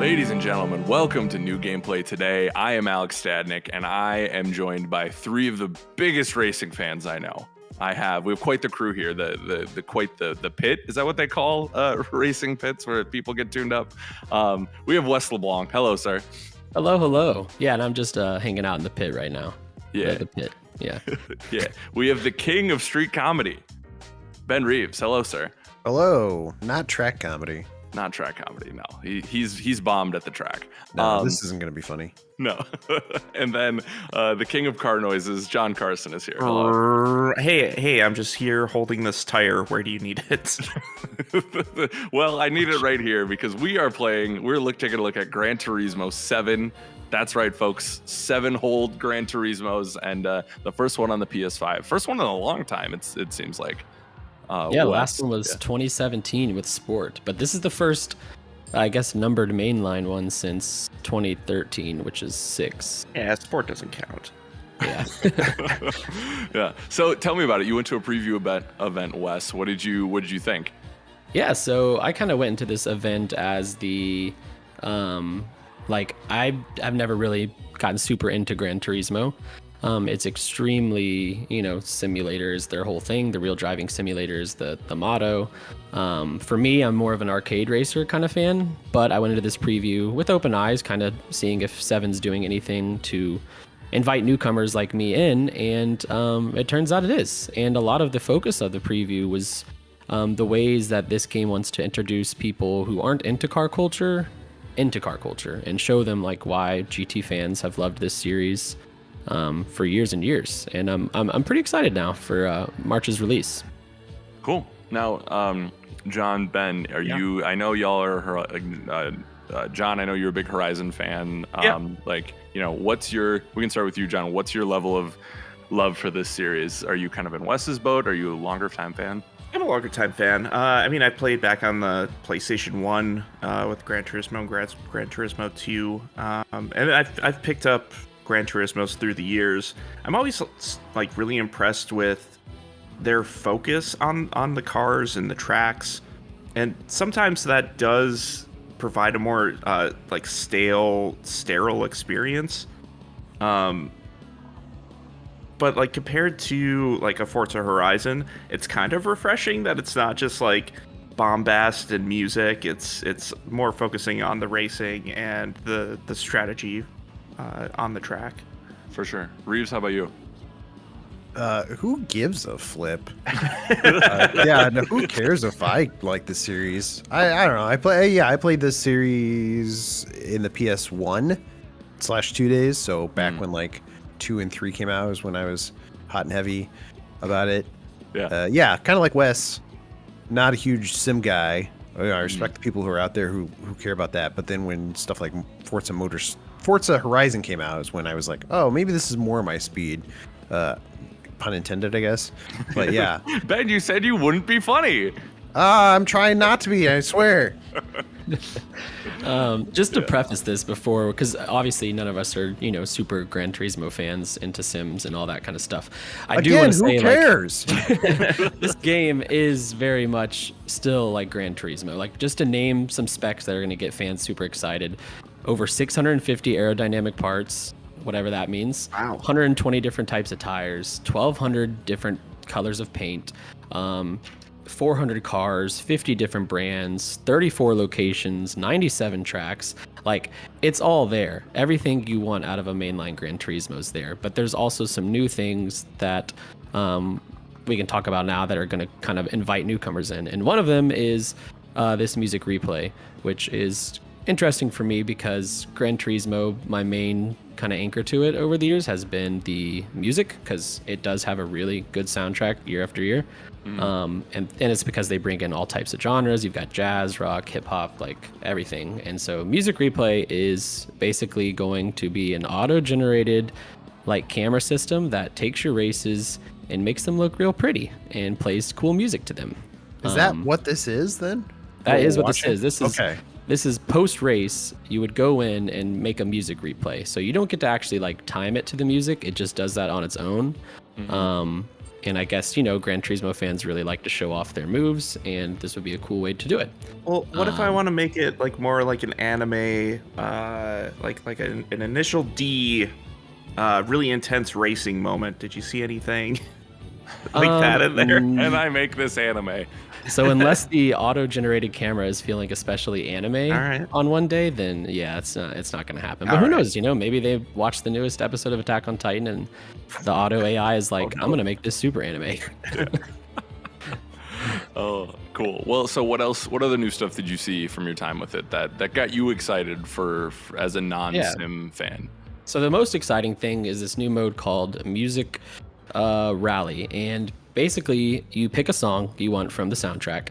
Ladies and gentlemen, welcome to New Gameplay Today. I am Alex Stadnick, and I am joined by three of the biggest racing fans I know. We have quite the crew here, the pit. Is that what they call racing pits where people get tuned up? We have Wes LeBlanc. Hello, sir. Hello. Yeah, and I'm just hanging out in the pit right now. Yeah. The pit. Yeah. Yeah. We have the king of street comedy, Ben Reeves. Hello, sir. Hello. Not track comedy. Not track comedy, no. He's bombed at the track. No, this isn't going to be funny. No. And then the king of car noises, John Carson, is here. Hello. Hey, I'm just here holding this tire. Where do you need it? Well, I need it right here because we're taking a look at Gran Turismo 7. That's right, folks. 7 hold Gran Turismos, and the first one on the PS5. First one in a long time, it seems like. The last one was 2017 with Sport, but this is the first, I guess, numbered mainline one since 2013, which is 6. Yeah, Sport doesn't count. Yeah. Yeah. So tell me about it. You went to a preview event, Wes. What did you think? Yeah. So I kind of went into this event as the, I've never really gotten super into Gran Turismo. It's extremely, simulators, their whole thing, the real driving simulators, the motto. For me, I'm more of an arcade racer kind of fan, but I went into this preview with open eyes, kind of seeing if 7's doing anything to invite newcomers like me in, and it turns out it is. And a lot of the focus of the preview was the ways that this game wants to introduce people who aren't into car culture and show them like why GT fans have loved this series for years and years, and I'm pretty excited now for March's release. Cool. Now, John, Ben, you? I know y'all are. John, I know you're a big Horizon fan. We can start with you, John. What's your level of love for this series? Are you kind of in Wes's boat? Are you a longer time fan? I'm a longer time fan. I played back on the PlayStation 1 with Gran Turismo and Gran Turismo 2, and I've picked up Gran Turismos through the years. I'm always really impressed with their focus on the cars and the tracks, and sometimes that does provide a more sterile experience. But compared to a Forza Horizon, it's kind of refreshing that it's not just bombast and music. It's more focusing on the racing and the strategy on the track. For sure. Reeves, how about you? Who gives a flip? Who cares if I like the series? I don't know. I played this series in the PS1/2 days. So back when 2 and 3 came out was when I was hot and heavy about it. Yeah. Kind of like Wes. Not a huge sim guy. I respect the people who are out there who care about that. But then when stuff like Forza Horizon came out is when I was like, oh, maybe this is more my speed. Pun intended, I guess. But yeah. Ben, you said you wouldn't be funny. I'm trying not to be, I swear. Just to preface this before, because obviously none of us are, super Gran Turismo fans into Sims and all that kind of stuff. I do want to say, who cares? This game is very much still like Gran Turismo. Just to name some specs that are going to get fans super excited. Over 650 aerodynamic parts, whatever that means. Wow. 120 different types of tires, 1,200 different colors of paint, 400 cars, 50 different brands, 34 locations, 97 tracks. It's all there. Everything you want out of a mainline Gran Turismo is there. But there's also some new things that we can talk about now that are going to kind of invite newcomers in. And one of them is this music replay, which is interesting for me because Gran Turismo, my main kind of anchor to it over the years has been the music, because it does have a really good soundtrack year after year. And it's because they bring in all types of genres. You've got jazz, rock, hip hop, everything. And so music replay is basically going to be an auto-generated camera system that takes your races and makes them look real pretty and plays cool music to them. Is that what this is then? That is what this is. This is okay. This is post-race. You would go in and make a music replay. So you don't get to actually time it to the music. It just does that on its own. And I guess, Gran Turismo fans really like to show off their moves, and this would be a cool way to do it. Well, what if I want to make it like more like an anime, like an initial D, really intense racing moment? Did you see anything like that in there? And I make this anime. So unless the auto-generated camera is feeling especially anime on one day, then yeah, it's not going to happen. But who knows? Maybe they watched the newest episode of Attack on Titan, and the auto AI is like, I'm going to make this super anime. Oh, cool. Well, so what else? What other new stuff did you see from your time with it that got you excited for as a non-sim fan? So the most exciting thing is this new mode called Music Rally, and basically you pick a song you want from the soundtrack,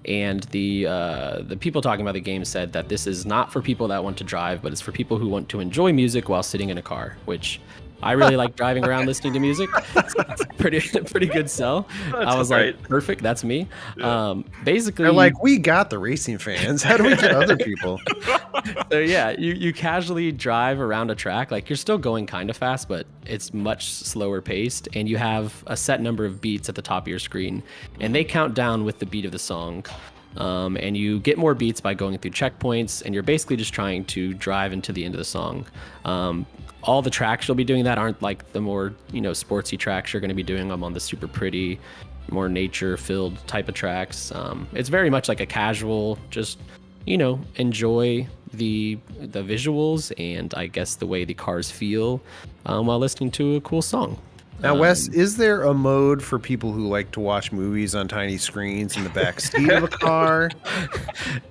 and the people talking about the game said that this is not for people that want to drive, but it's for people who want to enjoy music while sitting in a car, which I really like driving around listening to music. It's pretty good sell. I was like, perfect, that's me. Basically, they're like, we got the racing fans. How do we get other people? So yeah, you casually drive around a track. Like, you're still going kind of fast, but it's much slower paced, and you have a set number of beats at the top of your screen, and they count down with the beat of the song. And you get more beats by going through checkpoints, and you're basically just trying to drive into the end of the song. All the tracks you'll be doing that aren't like the more, sportsy tracks. You're going to be doing them on the super pretty, more nature-filled type of tracks. It's very much like a casual, just, enjoy the visuals and I guess the way the cars feel while listening to a cool song. Now, Wes, is there a mode for people who like to watch movies on tiny screens in the back seat of a car?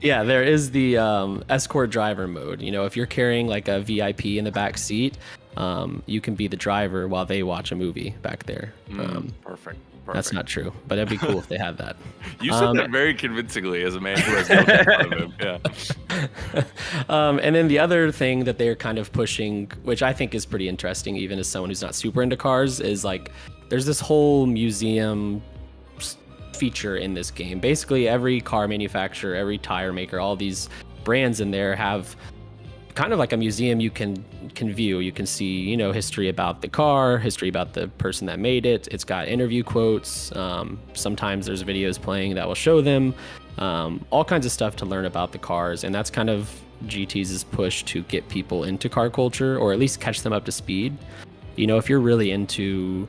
Yeah, there is the escort driver mode. If you're carrying like a VIP in the back seat, you can be the driver while they watch a movie back there. Perfect. That's not true, but it'd be cool if they had that. You said that very convincingly as a man who has no doubt of him. Yeah. And then the other thing that they're kind of pushing, which I think is pretty interesting, even as someone who's not super into cars, is like there's this whole museum feature in this game. Basically, every car manufacturer, every tire maker, all these brands in there have kind of like a museum you can view. You can see, history about the car, history about the person that made it. It's got interview quotes. Sometimes there's videos playing that will show them. All kinds of stuff to learn about the cars. And that's kind of GT's push to get people into car culture, or at least catch them up to speed. If you're really into,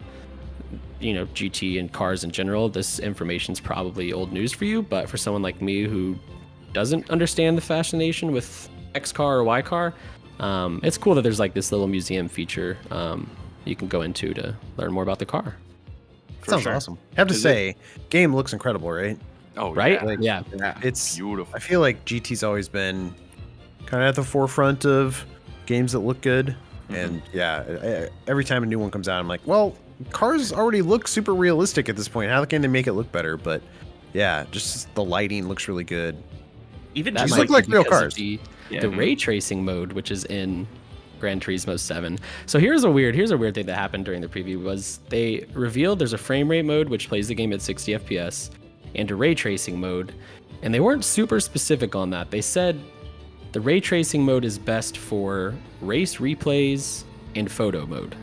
GT and cars in general, this information's probably old news for you. But for someone like me who doesn't understand the fascination with X car or Y car, it's cool that there's like this little museum feature you can go into to learn more about the car. Sounds awesome. I have to say, game looks incredible, right? Oh, right? Yeah. It's beautiful. I feel like GT's always been kind of at the forefront of games that look good. And every time a new one comes out, I'm like, well, cars already look super realistic at this point. How can they make it look better? But yeah, just the lighting looks really good. Even that just might look like be real because cars. of the ray tracing mode, which is in Gran Turismo 7. So here's a weird thing that happened during the preview was they revealed there's a frame rate mode which plays the game at 60 FPS and a ray tracing mode, and they weren't super specific on that. They said the ray tracing mode is best for race replays and photo mode,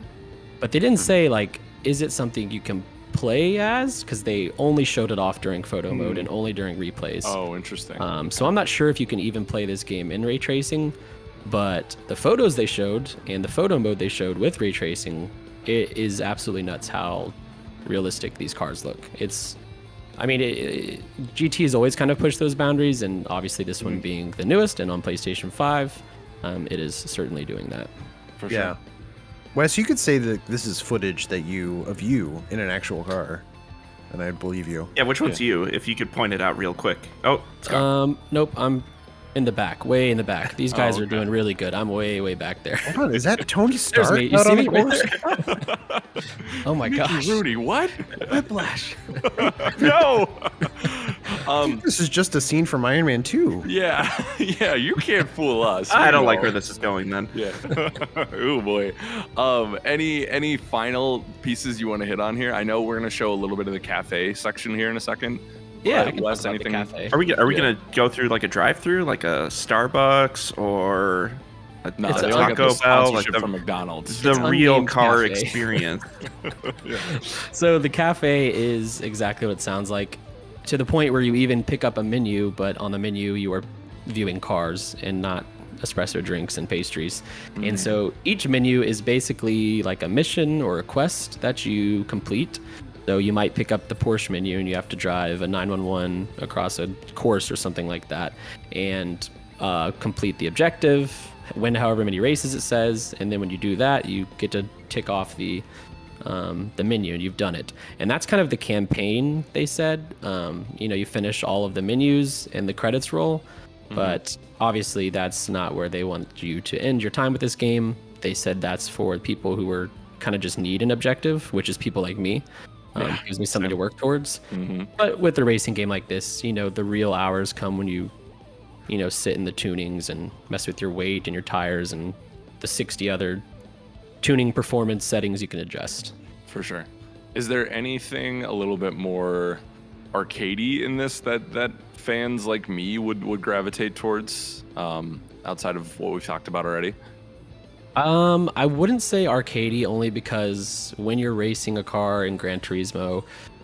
but they didn't say like, is it something you can play as, because they only showed it off during photo mode and only during replays. Oh, interesting. So I'm not sure if you can even play this game in ray tracing, but the photos they showed and the photo mode they showed with ray tracing, it is absolutely nuts how realistic these cars look. GT has always kind of pushed those boundaries, and obviously this one being the newest and on PlayStation 5, it is certainly doing that. For sure. Wes, you could say that this is footage of you in an actual car, and I'd believe you. Yeah, which one's you? If you could point it out real quick. Oh, it's gone. Nope, I'm in the back, way in the back. These guys are doing really good. I'm way back there. Hold on, is that Tony Stark There's me. You out see on me the right course? there? Oh my gosh. Rudy, what? Whiplash. No. This is just a scene from Iron Man 2. Yeah, you can't fool us. I don't like where this is going then. Yeah. Oh boy. Any final pieces you want to hit on here? I know we're gonna show a little bit of the cafe section here in a second. Yeah, I can Wes, talk about the anything? cafe. Are we gonna go through like a drive-through, like a Starbucks, or No, It's they a all got Taco the Bell, sponsorship like from McDonald's. the real unnamed car cafe. experience. So the cafe is exactly what it sounds like, to the point where you even pick up a menu, but on the menu you are viewing cars and not espresso drinks and pastries. And so each menu is basically like a mission or a quest that you complete. So you might pick up the Porsche menu and you have to drive a 911 across a course or something like that and complete the objective, win however many races it says, and then when you do that, you get to tick off the menu and you've done it. And that's kind of the campaign, they said. You finish all of the menus and the credits roll, but obviously that's not where they want you to end your time with this game. They said that's for people who are kind of just need an objective, which is people like me. Gives me something to work towards. But with a racing game like this, the real hours come when you sit in the tunings and mess with your weight and your tires and the 60 other tuning performance settings you can adjust. For sure. Is there anything a little bit more arcadey in this that fans like me would gravitate towards, outside of what we've talked about already? I wouldn't say arcadey, only because when you're racing a car in Gran Turismo,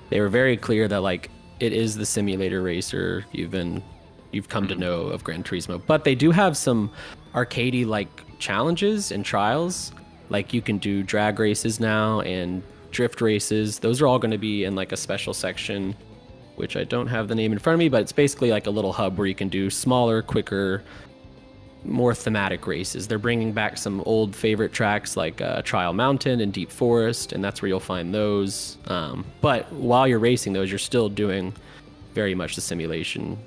they were very clear that like it is the simulator racer you've come to know of Gran Turismo. But they do have some arcadey like challenges and trials. Like you can do drag races now and drift races. Those are all going to be in like a special section, which I don't have the name in front of me, but it's basically like a little hub where you can do smaller, quicker, more thematic races. They're bringing back some old favorite tracks like Trial Mountain and Deep Forest, and that's where you'll find those. But while you're racing those, you're still doing very much the simulation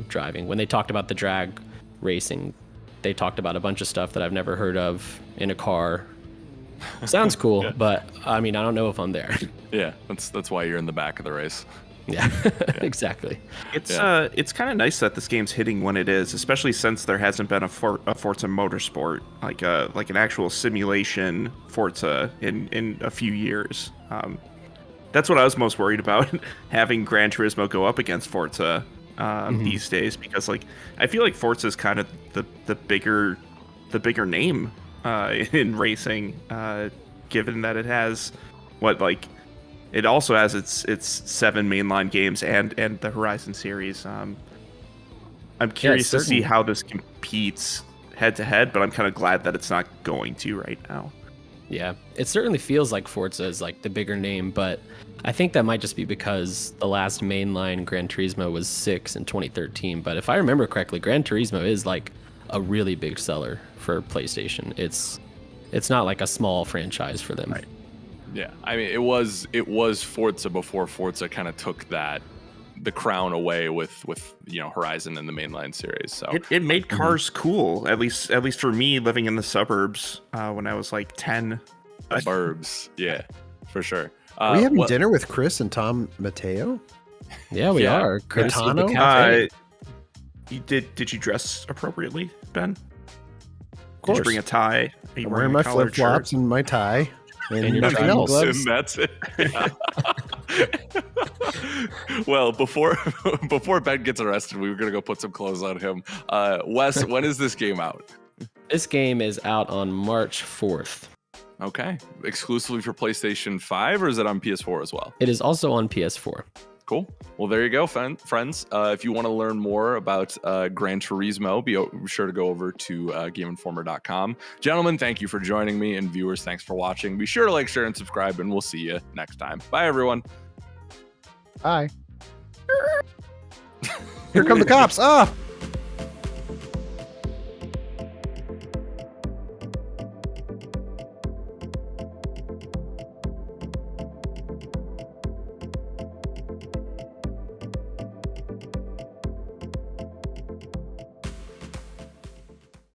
driving. When they talked about the drag racing, they talked about a bunch of stuff that I've never heard of in a car. Sounds cool, but I mean, I don't know if I'm there. Yeah, that's why you're in the back of the race. Yeah, exactly. It's kind of nice that this game's hitting when it is, especially since there hasn't been a Forza Motorsport, like an actual simulation Forza in a few years. That's what I was most worried about, having Gran Turismo go up against Forza these days, because like I feel like Forza is kind of the bigger name in racing, given that it has it also has its 7 mainline games and the Horizon series. I'm curious to see how this competes head to head, but I'm kind of glad that it's not going to right now. Yeah, it certainly feels like Forza is like the bigger name, but I think that might just be because the last mainline Gran Turismo was 6 in 2013. But if I remember correctly, Gran Turismo is like a really big seller for PlayStation. It's not like a small franchise for them. Right. Yeah, I mean, it was Forza before Forza kind of took the crown away with Horizon and the mainline series. So it made cars cool, at least for me living in the suburbs when I was like 10. Suburbs, yeah, for sure. Are we having dinner with Chris and Tom Mateo? Yeah, we are. Courtesy of the Gaetano? cafe. Did you dress appropriately, Ben? Of course. Did you bring a tie? Are you I'm wearing my collared flip flops shirt? and my tie. And your nothing travel else. gloves. And that's it. Yeah. Well, before Ben gets arrested, we were gonna go put some clothes on him. Wes, when is this game out? This game is out on March 4th. Okay, exclusively for PlayStation 5, or is it on PS4 as well? It is also on PS4. Cool. Well, there you go, friends. If you want to learn more about Gran Turismo, be sure to go over to GameInformer.com. Gentlemen, thank you for joining me, and viewers, thanks for watching. Be sure to like, share, and subscribe, and we'll see you next time. Bye, everyone. Bye. Here come the cops. Ah!